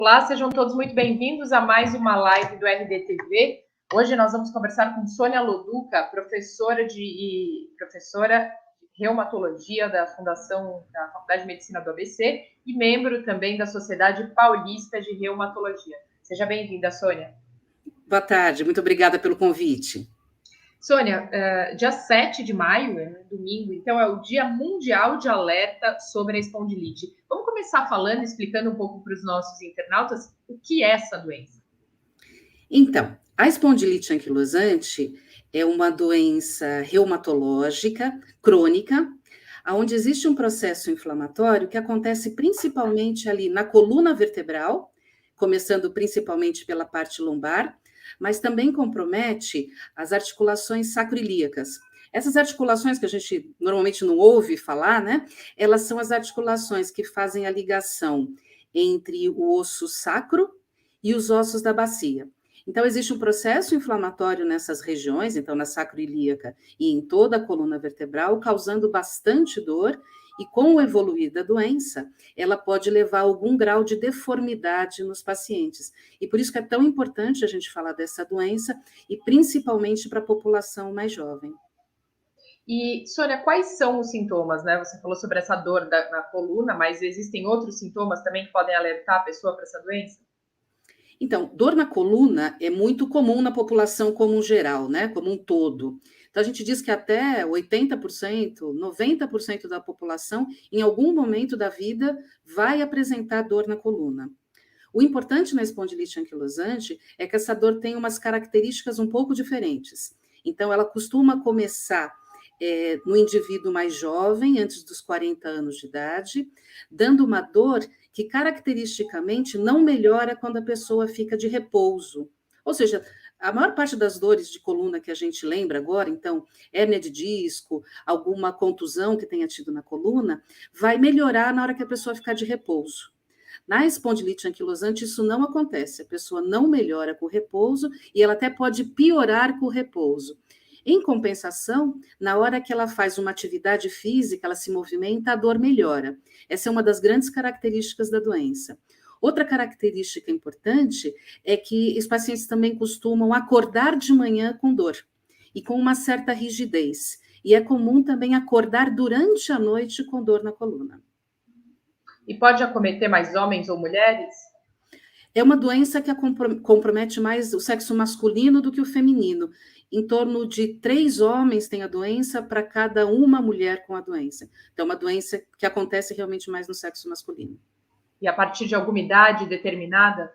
Olá, sejam todos muito bem-vindos a mais uma live do RDTV. Hoje nós vamos conversar com Sônia Loduca, professora de reumatologia da Faculdade de Medicina do ABC e membro também da Sociedade Paulista de Reumatologia. Seja bem-vinda, Sônia. Boa tarde, muito obrigada pelo convite. Sônia, dia 7 de maio, domingo, então é o Dia Mundial de Alerta sobre a Espondilite. Vamos começar falando, explicando um pouco para os nossos internautas o que é essa doença. Então, a espondilite anquilosante é uma doença reumatológica crônica, onde existe um processo inflamatório que acontece principalmente ali na coluna vertebral, começando principalmente pela parte lombar, mas também compromete as articulações sacroiliacas. Essas articulações que a gente normalmente não ouve falar, né? Elas são as articulações que fazem a ligação entre o osso sacro e os ossos da bacia. Então, existe um processo inflamatório nessas regiões, então na sacroiliaca e em toda a coluna vertebral, causando bastante dor, e com o evoluir da doença, ela pode levar a algum grau de deformidade nos pacientes. E por isso que é tão importante a gente falar dessa doença, e principalmente para a população mais jovem. E, Sônia, quais são os sintomas, né? Você falou sobre essa dor na coluna, mas existem outros sintomas também que podem alertar a pessoa para essa doença? Então, dor na coluna é muito comum na população como um geral, né? Como um todo. Então, a gente diz que até 80%, 90% da população, em algum momento da vida, vai apresentar dor na coluna. O importante na espondilite anquilosante é que essa dor tem umas características um pouco diferentes. Então, ela costuma começar no indivíduo mais jovem, antes dos 40 anos de idade, dando uma dor que caracteristicamente não melhora quando a pessoa fica de repouso. Ou seja, a maior parte das dores de coluna que a gente lembra agora, então, hérnia de disco, alguma contusão que tenha tido na coluna, vai melhorar na hora que a pessoa ficar de repouso. Na espondilite anquilosante, isso não acontece. A pessoa não melhora com o repouso e ela até pode piorar com o repouso. Em compensação, na hora que ela faz uma atividade física, ela se movimenta, a dor melhora. Essa é uma das grandes características da doença. Outra característica importante é que os pacientes também costumam acordar de manhã com dor e com uma certa rigidez. E é comum também acordar durante a noite com dor na coluna. E pode acometer mais homens ou mulheres? É uma doença que compromete mais o sexo masculino do que o feminino. Em torno de 3 homens têm a doença para cada uma mulher com a doença. Então, é uma doença que acontece realmente mais no sexo masculino. E a partir de alguma idade determinada?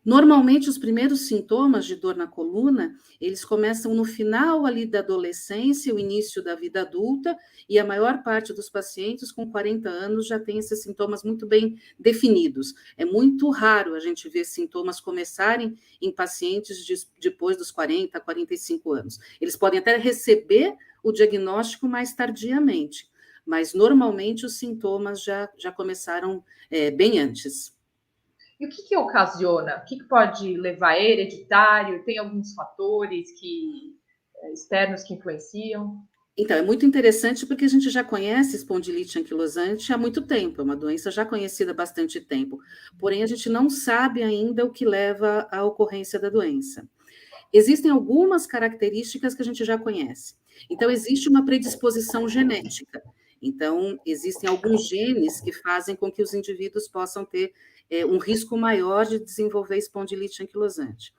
Normalmente, os primeiros sintomas de dor na coluna, eles começam no final ali da adolescência, o início da vida adulta, e a maior parte dos pacientes com 40 anos já tem esses sintomas muito bem definidos. É muito raro a gente ver sintomas começarem em pacientes depois dos 40, 45 anos. Eles podem até receber o diagnóstico mais tardiamente, mas normalmente os sintomas já começaram bem antes. E o que ocasiona? O que pode levar? É hereditário? Tem alguns fatores externos que influenciam? Então, é muito interessante porque a gente já conhece espondilite anquilosante há muito tempo, é uma doença já conhecida há bastante tempo, porém a gente não sabe ainda o que leva à ocorrência da doença. Existem algumas características que a gente já conhece. Então, existe uma predisposição genética. Então, existem alguns genes que fazem com que os indivíduos possam ter um risco maior de desenvolver espondilite anquilosante.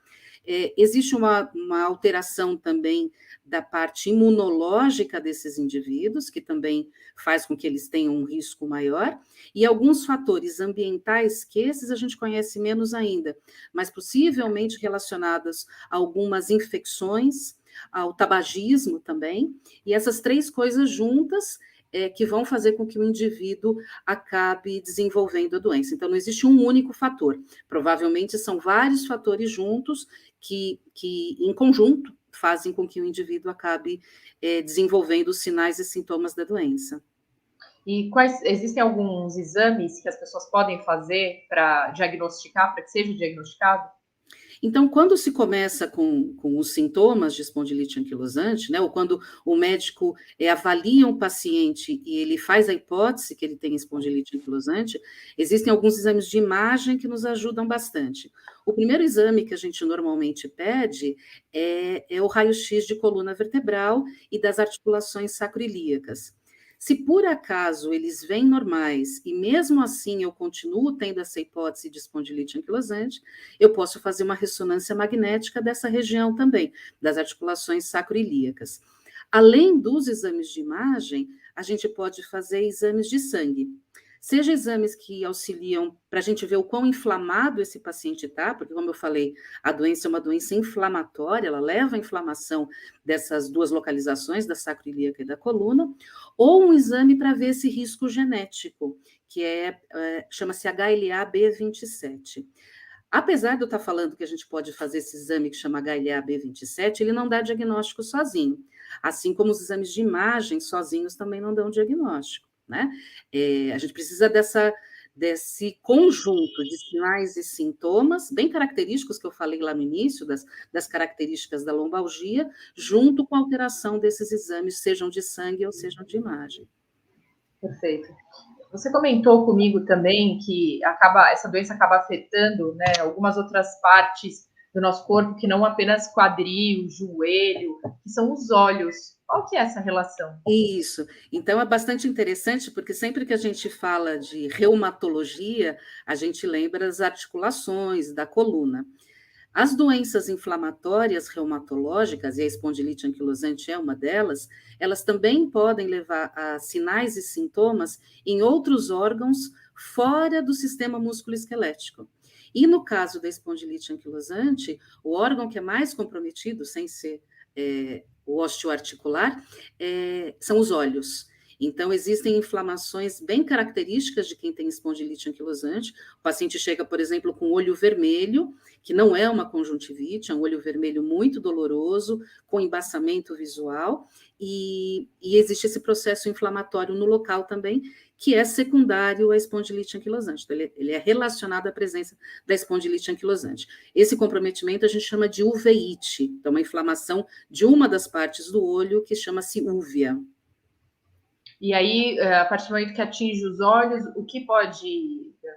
Existe uma alteração também da parte imunológica desses indivíduos, que também faz com que eles tenham um risco maior, e alguns fatores ambientais, que esses a gente conhece menos ainda, mas possivelmente relacionados a algumas infecções, ao tabagismo também, e essas 3 coisas juntas que vão fazer com que o indivíduo acabe desenvolvendo a doença. Então, não existe um único fator. Provavelmente são vários fatores juntos que em conjunto, fazem com que o indivíduo acabe desenvolvendo os sinais e sintomas da doença. E existem alguns exames que as pessoas podem fazer para diagnosticar, para que seja diagnosticado? Então, quando se começa com os sintomas de espondilite anquilosante, né, ou quando o médico avalia um paciente e ele faz a hipótese que ele tem espondilite anquilosante, existem alguns exames de imagem que nos ajudam bastante. O primeiro exame que a gente normalmente pede é o raio-x de coluna vertebral e das articulações sacroiliacas. Se por acaso eles vêm normais e mesmo assim eu continuo tendo essa hipótese de espondilite anquilosante, eu posso fazer uma ressonância magnética dessa região também, das articulações sacroiliacas. Além dos exames de imagem, a gente pode fazer exames de sangue. Seja exames que auxiliam para a gente ver o quão inflamado esse paciente está, porque, como eu falei, a doença é uma doença inflamatória, ela leva à inflamação dessas duas localizações, da sacroiliaca e da coluna, ou um exame para ver esse risco genético, que chama-se HLA-B27. Apesar de eu estar falando que a gente pode fazer esse exame que chama HLA-B27, ele não dá diagnóstico sozinho, assim como os exames de imagem sozinhos também não dão diagnóstico, né? A gente precisa desse conjunto de sinais e sintomas, bem característicos que eu falei lá no início, das características da lombalgia, junto com a alteração desses exames, sejam de sangue ou sejam de imagem. Perfeito. Você comentou comigo também que essa doença acaba afetando, né, algumas outras partes do nosso corpo, que não apenas quadril, joelho, que são os olhos. Qual que é essa relação? Isso. Então é bastante interessante, porque sempre que a gente fala de reumatologia, a gente lembra das articulações, da coluna. As doenças inflamatórias reumatológicas, e a espondilite anquilosante é uma delas, elas também podem levar a sinais e sintomas em outros órgãos fora do sistema músculo-esquelético. E no caso da espondilite anquilosante, o órgão que é mais comprometido, sem ser o osteoarticular, são os olhos. Então, existem inflamações bem características de quem tem espondilite anquilosante. O paciente chega, por exemplo, com olho vermelho, que não é uma conjuntivite, é um olho vermelho muito doloroso, com embaçamento visual, e existe esse processo inflamatório no local também, que é secundário à espondilite anquilosante. Então, ele é relacionado à presença da espondilite anquilosante. Esse comprometimento a gente chama de uveíte, então uma inflamação de uma das partes do olho que chama-se úvea. E aí, a partir do momento que atinge os olhos,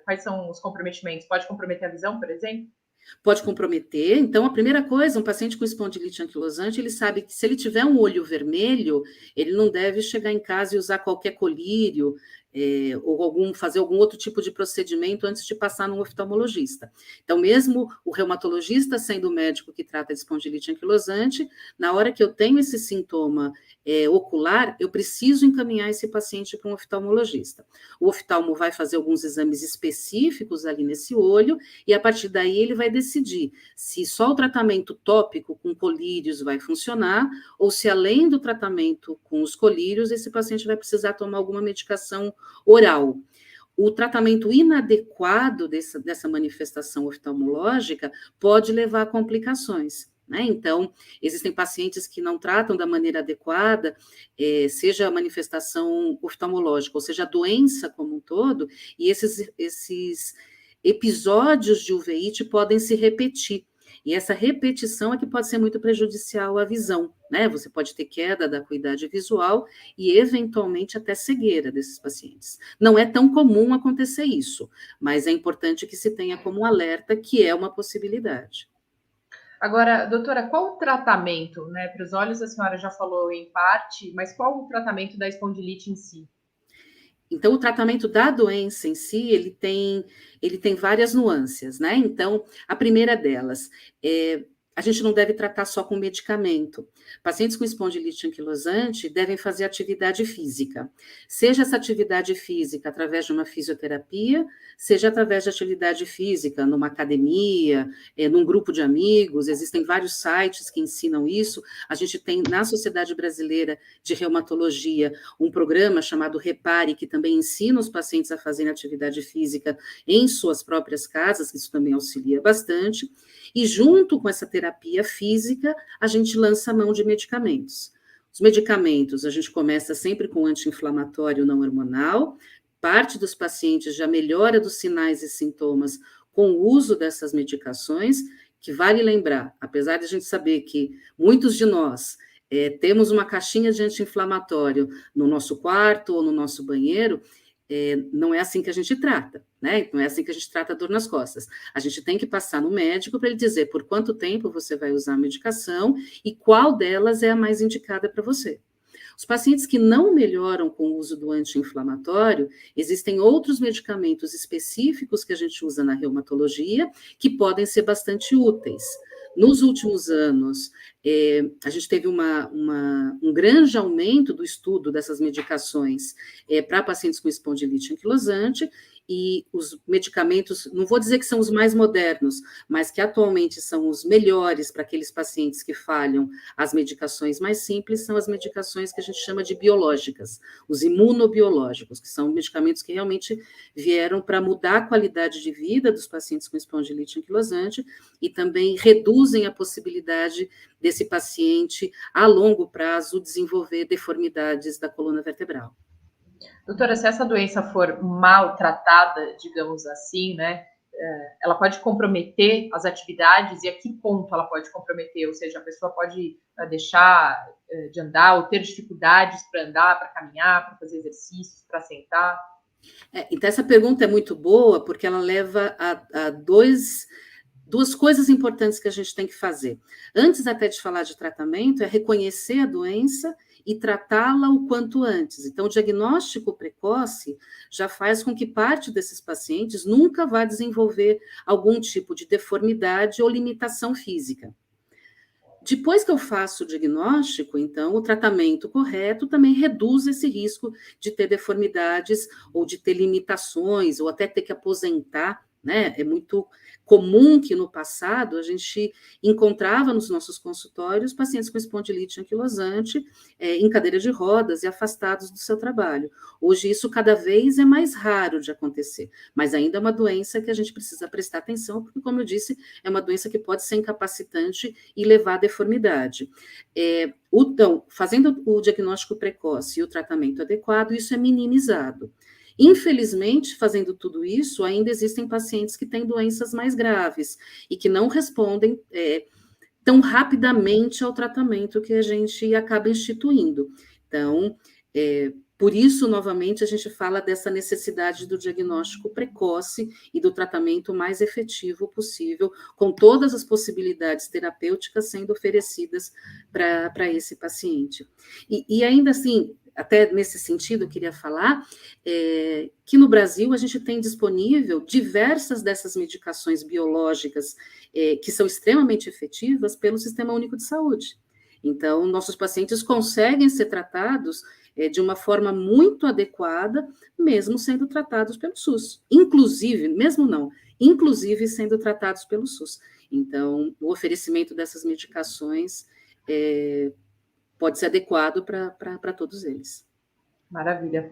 quais são os comprometimentos? Pode comprometer a visão, por exemplo? Pode comprometer. Então, a primeira coisa, um paciente com espondilite anquilosante, ele sabe que se ele tiver um olho vermelho, ele não deve chegar em casa e usar qualquer colírio, ou fazer algum outro tipo de procedimento antes de passar num oftalmologista. Então, mesmo o reumatologista sendo o médico que trata de espondilite anquilosante, na hora que eu tenho esse sintoma ocular, eu preciso encaminhar esse paciente para um oftalmologista. O oftalmo vai fazer alguns exames específicos ali nesse olho, e a partir daí ele vai decidir se só o tratamento tópico com colírios vai funcionar, ou se além do tratamento com os colírios, esse paciente vai precisar tomar alguma medicação oral. O tratamento inadequado dessa manifestação oftalmológica pode levar a complicações. Né? Então, existem pacientes que não tratam da maneira adequada, seja a manifestação oftalmológica, ou seja, a doença como um todo, e esses episódios de uveíte podem se repetir. E essa repetição é que pode ser muito prejudicial à visão, né? Você pode ter queda da acuidade visual e, eventualmente, até cegueira desses pacientes. Não é tão comum acontecer isso, mas é importante que se tenha como alerta que é uma possibilidade. Agora, doutora, qual o tratamento, né? Para os olhos a senhora já falou em parte, mas qual o tratamento da espondilite em si? Então, o tratamento da doença em si, ele tem várias nuances, né? Então, a primeira delas a gente não deve tratar só com medicamento. Pacientes com espondilite anquilosante devem fazer atividade física. Seja essa atividade física através de uma fisioterapia, seja através de atividade física numa academia, num grupo de amigos. Existem vários sites que ensinam isso. A gente tem na Sociedade Brasileira de Reumatologia um programa chamado Repare, que também ensina os pacientes a fazerem atividade física em suas próprias casas, que isso também auxilia bastante. E junto com essa terapia física, a gente lança a mão de medicamentos. Os medicamentos, a gente começa sempre com anti-inflamatório não hormonal, parte dos pacientes já melhora dos sinais e sintomas com o uso dessas medicações, que vale lembrar, apesar de a gente saber que muitos de nós temos uma caixinha de anti-inflamatório no nosso quarto ou no nosso banheiro, não é assim que a gente trata, né? Não é assim que a gente trata a dor nas costas. A gente tem que passar no médico para ele dizer por quanto tempo você vai usar a medicação e qual delas é a mais indicada para você. Os pacientes que não melhoram com o uso do anti-inflamatório, existem outros medicamentos específicos que a gente usa na reumatologia que podem ser bastante úteis. Nos últimos anos, a gente teve um grande aumento do estudo dessas medicações para pacientes com espondilite anquilosante, e os medicamentos, não vou dizer que são os mais modernos, mas que atualmente são os melhores para aqueles pacientes que falham as medicações mais simples, são as medicações que a gente chama de biológicas, os imunobiológicos, que são medicamentos que realmente vieram para mudar a qualidade de vida dos pacientes com espondilite anquilosante e também reduzem a possibilidade desse paciente, a longo prazo, desenvolver deformidades da coluna vertebral. Doutora, se essa doença for mal tratada, digamos assim, né, ela pode comprometer as atividades, e a que ponto ela pode comprometer? Ou seja, a pessoa pode deixar de andar ou ter dificuldades para andar, para caminhar, para fazer exercícios, para sentar? Então, essa pergunta é muito boa, porque ela leva a duas coisas importantes que a gente tem que fazer. Antes até de falar de tratamento, é reconhecer a doença e tratá-la o quanto antes. Então, o diagnóstico precoce já faz com que parte desses pacientes nunca vá desenvolver algum tipo de deformidade ou limitação física. Depois que eu faço o diagnóstico, então, o tratamento correto também reduz esse risco de ter deformidades ou de ter limitações, ou até ter que aposentar, né? É muito comum que no passado a gente encontrava nos nossos consultórios pacientes com espondilite anquilosante em cadeira de rodas e afastados do seu trabalho. Hoje isso cada vez é mais raro de acontecer, mas ainda é uma doença que a gente precisa prestar atenção, porque, como eu disse, é uma doença que pode ser incapacitante e levar à deformidade. Então, fazendo o diagnóstico precoce e o tratamento adequado, isso é minimizado. Infelizmente, fazendo tudo isso, ainda existem pacientes que têm doenças mais graves e que não respondem tão rapidamente ao tratamento que a gente acaba instituindo. Então, por isso, novamente, a gente fala dessa necessidade do diagnóstico precoce e do tratamento mais efetivo possível, com todas as possibilidades terapêuticas sendo oferecidas para esse paciente. E ainda assim, até nesse sentido, eu queria falar que no Brasil a gente tem disponível diversas dessas medicações biológicas que são extremamente efetivas pelo Sistema Único de Saúde. Então, nossos pacientes conseguem ser tratados de uma forma muito adequada, mesmo sendo tratados pelo SUS. Inclusive sendo tratados pelo SUS. Então, o oferecimento dessas medicações pode ser adequado para todos eles. Maravilha.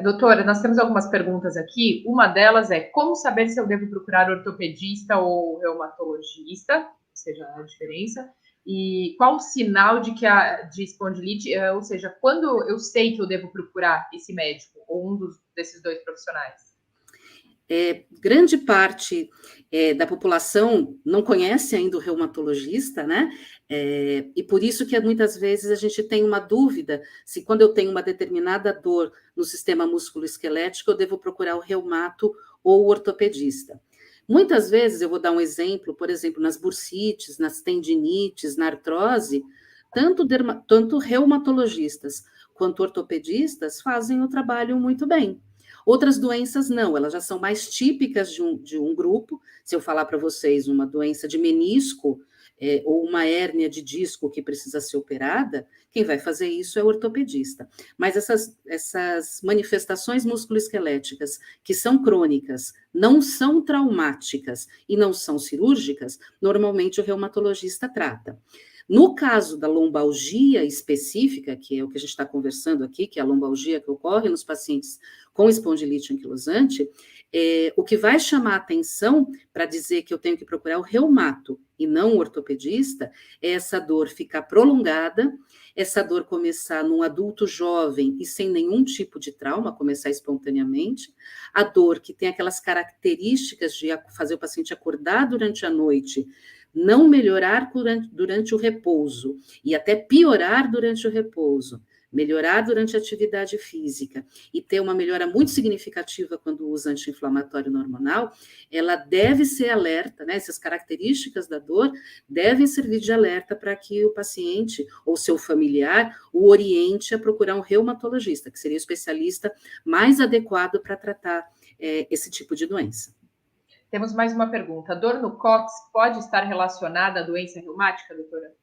Doutora, nós temos algumas perguntas aqui. Uma delas é: como saber se eu devo procurar ortopedista ou reumatologista? Ou seja, a diferença. E qual o sinal de que de espondilite, ou seja, quando eu sei que eu devo procurar esse médico ou desses dois profissionais? Grande parte da população não conhece ainda o reumatologista, né? E por isso que muitas vezes a gente tem uma dúvida se quando eu tenho uma determinada dor no sistema músculo-esquelético, eu devo procurar o reumato ou o ortopedista. Muitas vezes, eu vou dar um exemplo, por exemplo, nas bursites, nas tendinites, na artrose, tanto reumatologistas quanto ortopedistas fazem o trabalho muito bem. Outras doenças não, elas já são mais típicas de um grupo. Se eu falar para vocês uma doença de menisco ou uma hérnia de disco que precisa ser operada, quem vai fazer isso é o ortopedista. Mas essas manifestações musculoesqueléticas que são crônicas, não são traumáticas e não são cirúrgicas, normalmente o reumatologista trata. No caso da lombalgia específica, que é o que a gente está conversando aqui, que é a lombalgia que ocorre nos pacientes com espondilite anquilosante, o que vai chamar a atenção para dizer que eu tenho que procurar o reumato e não o ortopedista é essa dor ficar prolongada, essa dor começar num adulto jovem e sem nenhum tipo de trauma, começar espontaneamente, a dor que tem aquelas características de fazer o paciente acordar durante a noite não melhorar durante o repouso e até piorar durante o repouso, melhorar durante a atividade física e ter uma melhora muito significativa quando usa anti-inflamatório não hormonal, ela deve ser alerta, né? Essas características da dor devem servir de alerta para que o paciente ou seu familiar o oriente a procurar um reumatologista, que seria o especialista mais adequado para tratar esse tipo de doença. Temos mais uma pergunta. A dor no cóccix pode estar relacionada à doença reumática, doutora?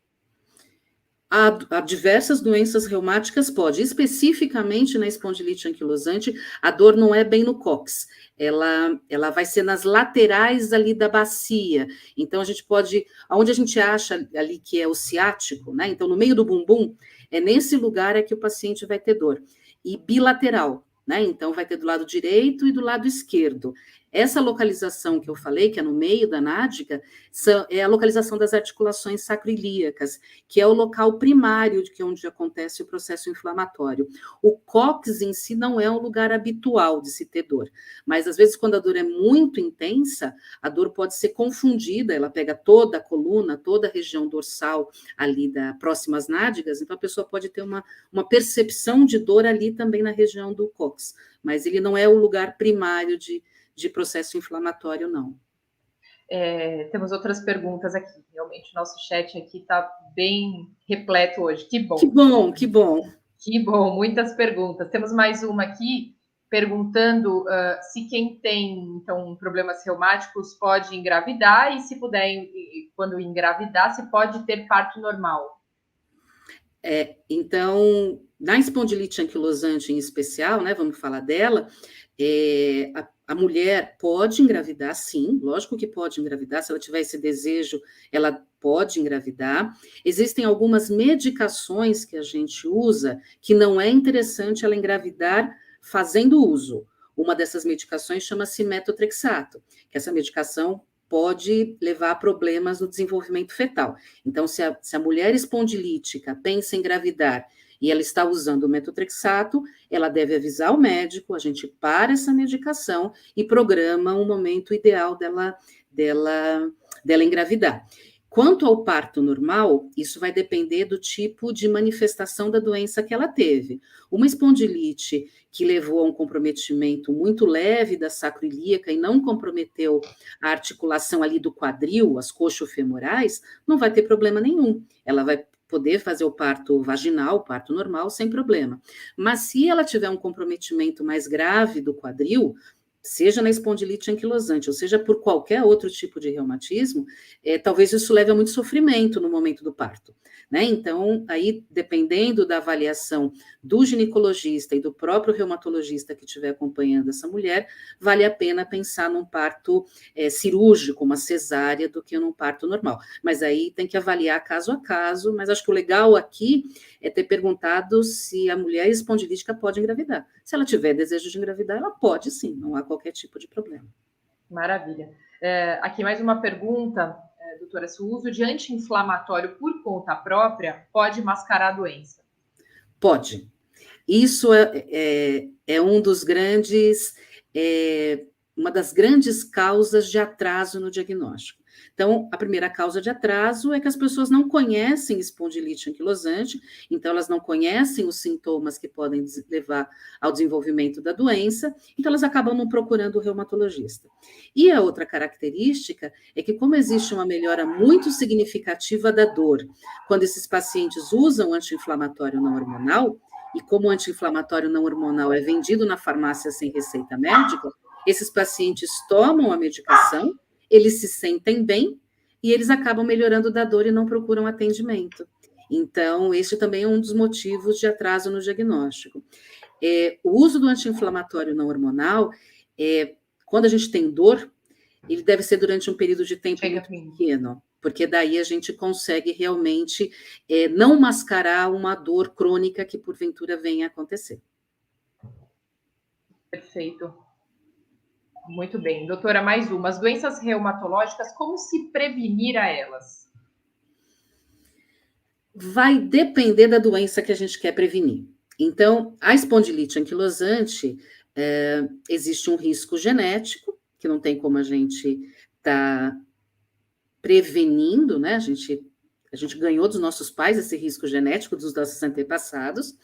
Há diversas doenças reumáticas, pode, especificamente na espondilite anquilosante, a dor não é bem no cóccix, ela vai ser nas laterais ali da bacia, então a gente pode, onde a gente acha ali que é o ciático, né, então no meio do bumbum, é nesse lugar é que o paciente vai ter dor, e bilateral, né, então vai ter do lado direito e do lado esquerdo. Essa localização que eu falei, que é no meio da nádega, é a localização das articulações sacroiliacas, que é o local primário de que onde acontece o processo inflamatório. O cóccix em si não é um lugar habitual de se ter dor, mas às vezes quando a dor é muito intensa, a dor pode ser confundida, ela pega toda a coluna, toda a região dorsal ali da próximas nádegas, então a pessoa pode ter uma percepção de dor ali também na região do cóccix, mas ele não é o lugar primário de processo inflamatório, não. Temos outras perguntas aqui. Realmente, o nosso chat aqui está bem repleto hoje. Que bom. Que bom, que bom. Que bom, muitas perguntas. Temos mais uma aqui, perguntando se quem tem, então, problemas reumáticos pode engravidar e, se puder, quando engravidar, se pode ter parto normal. Então, na espondilite anquilosante em especial, né, vamos falar dela, a mulher pode engravidar, sim, lógico que pode engravidar, se ela tiver esse desejo, ela pode engravidar. Existem algumas medicações que a gente usa que não é interessante ela engravidar fazendo uso. Uma dessas medicações chama-se metotrexato, que essa medicação pode levar a problemas no desenvolvimento fetal. Então, se a mulher espondilítica pensa em engravidar e ela está usando o metotrexato, ela deve avisar o médico, a gente para essa medicação e programa um momento ideal dela engravidar. Quanto ao parto normal, isso vai depender do tipo de manifestação da doença que ela teve. Uma espondilite que levou a um comprometimento muito leve da sacroiliaca e não comprometeu a articulação ali do quadril, as coxofemorais, não vai ter problema nenhum. Ela vai poder fazer o parto vaginal, o parto normal, sem problema. Mas se ela tiver um comprometimento mais grave do quadril, seja na espondilite anquilosante, ou seja por qualquer outro tipo de reumatismo, talvez isso leve a muito sofrimento no momento do parto, né? Então, aí, dependendo da avaliação do ginecologista e do próprio reumatologista que estiver acompanhando essa mulher, vale a pena pensar num parto cirúrgico, uma cesárea, do que num parto normal. Mas aí tem que avaliar caso a caso, mas acho que o legal aqui é ter perguntado se a mulher espondilítica pode engravidar. Se ela tiver desejo de engravidar, ela pode sim, não há qualquer tipo de problema. Maravilha. Aqui mais uma pergunta, doutora, se o uso de anti-inflamatório por conta própria pode mascarar a doença? Pode. Isso é um dos grandes, uma das grandes causas de atraso no diagnóstico. Então, a primeira causa de atraso é que as pessoas não conhecem espondilite anquilosante, então elas não conhecem os sintomas que podem levar ao desenvolvimento da doença, então elas acabam não procurando o reumatologista. E a outra característica é que, como existe uma melhora muito significativa da dor, quando esses pacientes usam anti-inflamatório não hormonal, e como o anti-inflamatório não hormonal é vendido na farmácia sem receita médica, esses pacientes tomam a medicação, eles se sentem bem e eles acabam melhorando da dor e não procuram atendimento. Então, esse também é um dos motivos de atraso no diagnóstico. O uso do anti-inflamatório não hormonal, quando a gente tem dor, ele deve ser durante um período de tempo muito pequeno, porque daí a gente consegue realmente não mascarar uma dor crônica que porventura venha a acontecer. Perfeito. Muito bem. Doutora, mais uma. As doenças reumatológicas, como se prevenir a elas? Vai depender da doença que a gente quer prevenir. Então, a espondilite anquilosante, existe um risco genético, que não tem como a gente estar prevenindo, né? A gente ganhou dos nossos pais esse risco genético dos nossos antepassados.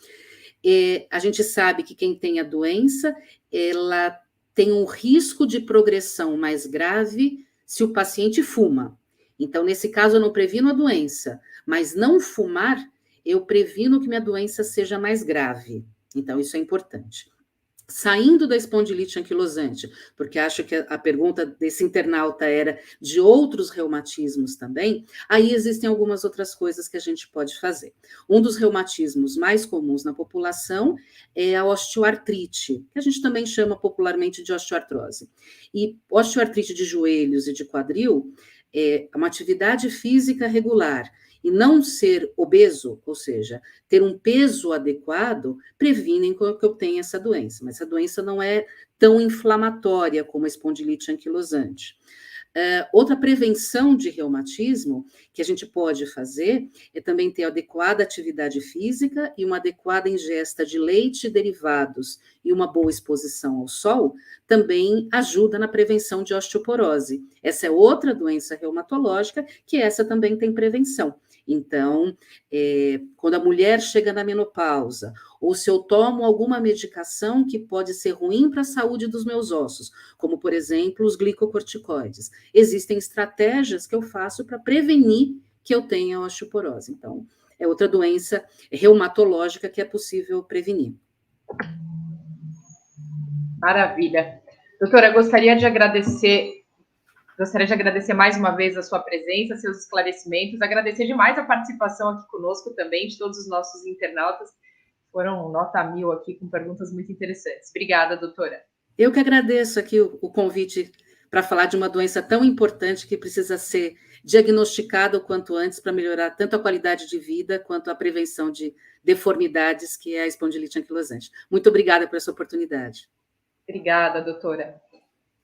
A gente sabe que quem tem a doença, ela tem um risco de progressão mais grave se o paciente fuma. Então, nesse caso, eu não previno a doença, mas não fumar, eu previno que minha doença seja mais grave. Então, isso é importante. Saindo da espondilite anquilosante, porque acho que a pergunta desse internauta era de outros reumatismos também, aí existem algumas outras coisas que a gente pode fazer. Um dos reumatismos mais comuns na população é a osteoartrite, que a gente também chama popularmente de osteoartrose. E osteoartrite de joelhos e de quadril é uma atividade física regular, e não ser obeso, ou seja, ter um peso adequado, previnem que eu tenha essa doença, mas essa doença não é tão inflamatória como a espondilite anquilosante. Outra prevenção de reumatismo que a gente pode fazer é também ter adequada atividade física e uma adequada ingesta de leite e derivados e uma boa exposição ao sol, também ajuda na prevenção de osteoporose. Essa é outra doença reumatológica que essa também tem prevenção. Então, quando a mulher chega na menopausa, ou se eu tomo alguma medicação que pode ser ruim para a saúde dos meus ossos, como, por exemplo, os glicocorticoides, existem estratégias que eu faço para prevenir que eu tenha osteoporose. Então, é outra doença reumatológica que é possível prevenir. Maravilha. Doutora, gostaria de agradecer mais uma vez a sua presença, seus esclarecimentos, agradecer demais a participação aqui conosco também de todos os nossos internautas. Foram nota 1000 aqui com perguntas muito interessantes. Obrigada, doutora. Eu que agradeço aqui o convite para falar de uma doença tão importante que precisa ser diagnosticada o quanto antes para melhorar tanto a qualidade de vida quanto a prevenção de deformidades, que é a espondilite anquilosante. Muito obrigada por essa oportunidade. Obrigada, doutora.